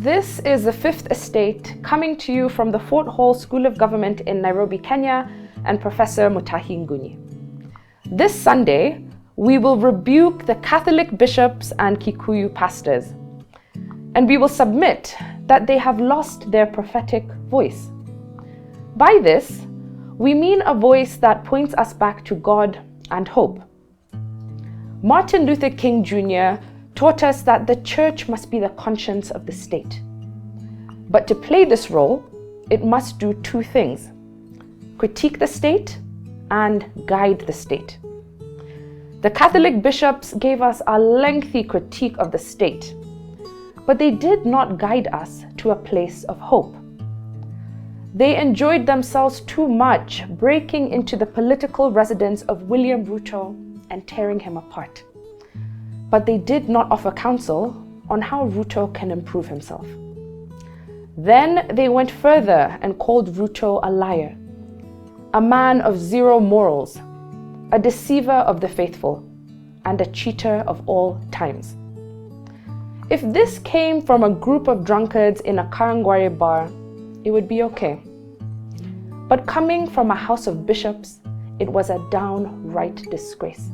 This is the Fifth Estate coming to you from the Fort Hall School of Government in Nairobi, Kenya, and Professor Mutahi Nguni. This Sunday, we will rebuke the Catholic bishops and Kikuyu pastors, and we will submit that they have lost their prophetic voice. By this, we mean a voice that points us back to God and hope. Martin Luther King Jr. taught us that the church must be the conscience of the state. But to play this role, it must do two things: critique the state and guide the state. The Catholic bishops gave us a lengthy critique of the state, but they did not guide us to a place of hope. They enjoyed themselves too much, breaking into the political residence of William Ruto and tearing him apart. But they did not offer counsel on how Ruto can improve himself. Then they went further and called Ruto a liar, a man of zero morals, a deceiver of the faithful, and a cheater of all times. If this came from a group of drunkards in a Karangware bar, it would be okay. But coming from a house of bishops, it was a downright disgrace.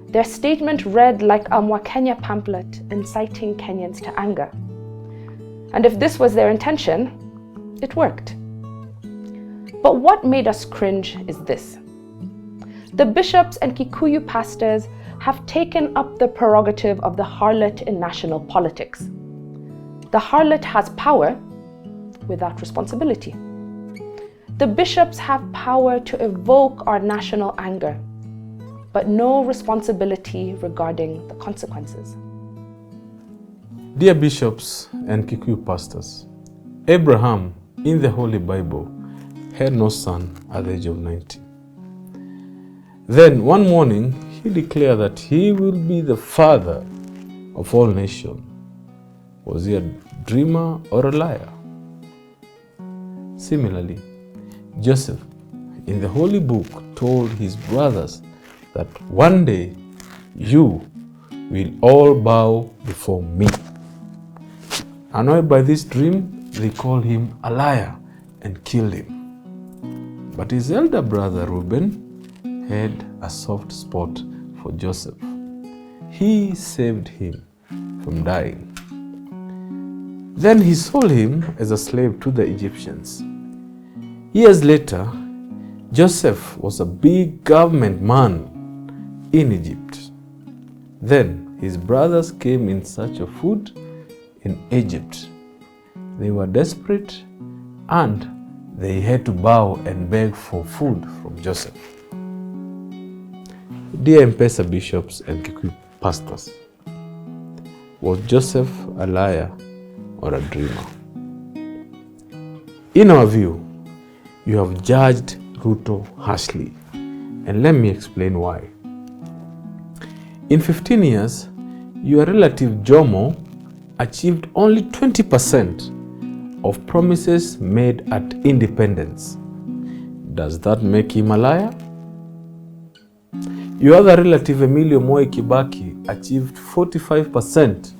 Their statement read like a Mwakenya pamphlet inciting Kenyans to anger. And if this was their intention, it worked. But what made us cringe is this: the bishops and Kikuyu pastors have taken up the prerogative of the harlot in national politics. The harlot has power without responsibility. The bishops have power to evoke our national anger, but no responsibility regarding the consequences. Dear bishops and Kikuyu pastors, Abraham in the Holy Bible had no son at the age of 90. Then one morning he declared that he will be the father of all nations. Was he a dreamer or a liar? Similarly, Joseph in the Holy Book told his brothers that one day you will all bow before me. Annoyed by this dream, they called him a liar and killed him. But his elder brother Reuben had a soft spot for Joseph. He saved him from dying. Then he sold him as a slave to the Egyptians. Years later, Joseph was a big government man in Egypt. Then his brothers came in search of food in Egypt. They were desperate and they had to bow and beg for food from Joseph. Dear M-Pesa bishops and Kikuyu pastors, was Joseph a liar or a dreamer? In our view, you have judged Ruto harshly, and let me explain why. In 15 years, your relative Jomo achieved only 20% of promises made at independence. Does that make him a liar? Your other relative Emilio Moi Kibaki achieved 45%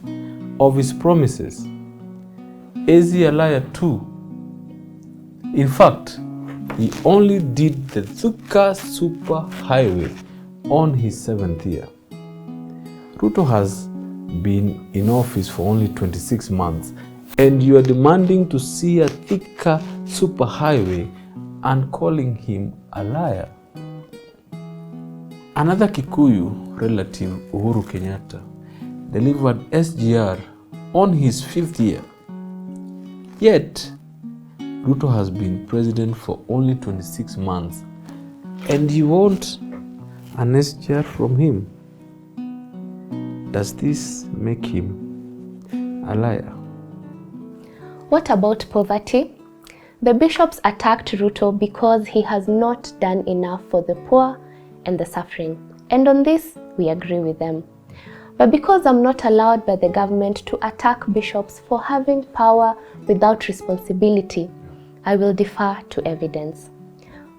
of his promises. Is he a liar too? In fact, he only did the Thika Super Highway on his 7th year. Ruto has been in office for only 26 months, and you are demanding to see a Thika Super Highway and calling him a liar. Another Kikuyu relative, Uhuru Kenyatta, delivered SGR on his 5th year. Yet, Ruto has been president for only 26 months, and you want an SGR from him. Does this make him a liar? What about poverty? The bishops attacked Ruto because he has not done enough for the poor and the suffering. And on this, we agree with them. But because I'm not allowed by the government to attack bishops for having power without responsibility, I will defer to evidence.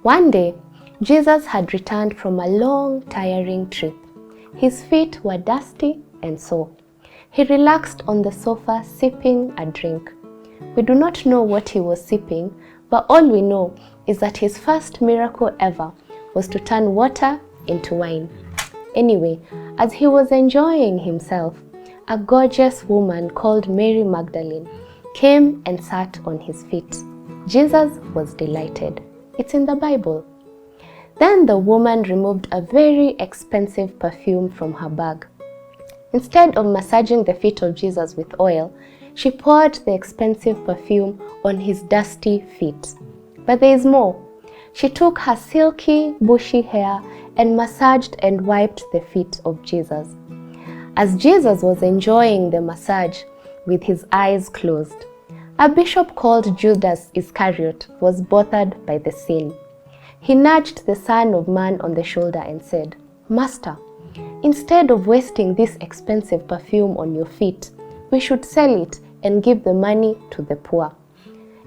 One day, Jesus had returned from a long, tiring trip. His feet were dusty and sore. He relaxed on the sofa, sipping a drink. We do not know what he was sipping, but all we know is that his first miracle ever was to turn water into wine. Anyway, as he was enjoying himself, a gorgeous woman called Mary Magdalene came and sat on his feet. Jesus was delighted. It's in the Bible. Then the woman removed a very expensive perfume from her bag. Instead of massaging the feet of Jesus with oil, she poured the expensive perfume on his dusty feet. But there is more. She took her silky, bushy hair and massaged and wiped the feet of Jesus. As Jesus was enjoying the massage with his eyes closed, a bishop called Judas Iscariot was bothered by the scene. He nudged the Son of Man on the shoulder and said, "Master, instead of wasting this expensive perfume on your feet, we should sell it and give the money to the poor."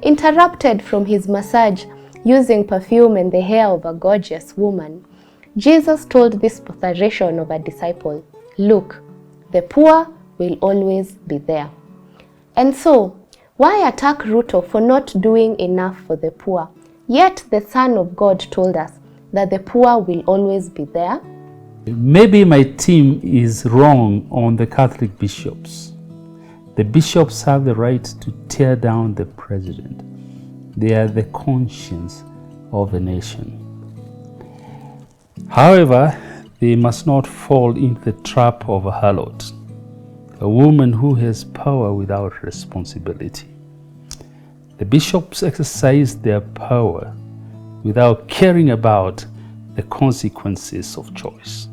Interrupted from his massage using perfume and the hair of a gorgeous woman, Jesus told this botheration of a disciple, "Look, the poor will always be there." And so, why attack Ruto for not doing enough for the poor? Yet the Son of God told us that the poor will always be there. Maybe my team is wrong on the Catholic bishops. The bishops have the right to tear down the president. They are the conscience of the nation. However, they must not fall into the trap of a harlot, a woman who has power without responsibility. The bishops exercise their power without caring about the consequences of choice.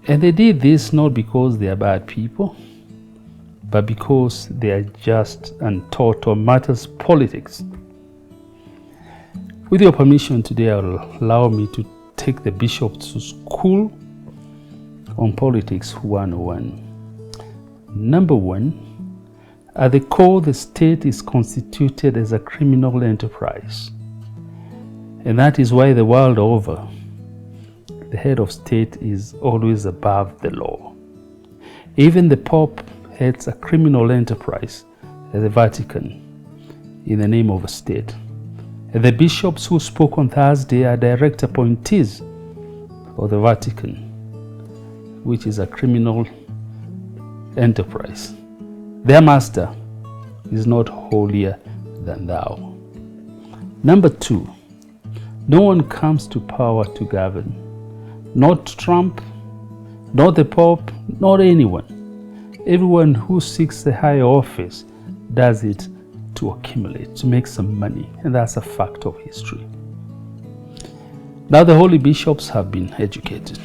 And they did this not because they are bad people, but because they are just untaught on matters politics. With your permission today, I will allow me to take the bishops to school on Politics 101. Number 1, at the core, the state is constituted as a criminal enterprise. And that is why the world over, the head of state is always above the law. Even the Pope heads a criminal enterprise at the Vatican in the name of a state. And the bishops who spoke on Thursday are direct appointees of the Vatican, which is a criminal enterprise. Their master is not holier than thou. Number 2, no one comes to power to govern. Not Trump, not the Pope, not anyone. Everyone who seeks a higher office does it to accumulate, to make some money, and that's a fact of history. Now the holy bishops have been educated.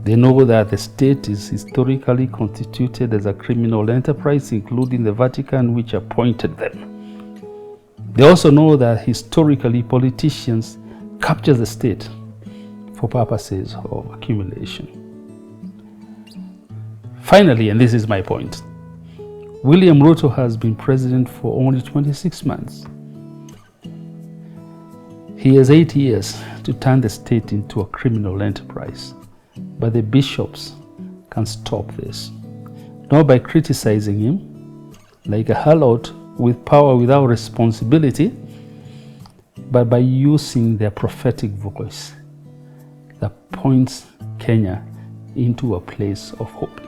They know that the state is historically constituted as a criminal enterprise, including the Vatican, which appointed them. They also know that historically politicians capture the state for purposes of accumulation. Finally, and this is my point, William Ruto has been president for only 26 months. He has 8 years to turn the state into a criminal enterprise. But the bishops can stop this, not by criticizing him like a harlot with power without responsibility, but by using their prophetic voice that points Kenya into a place of hope.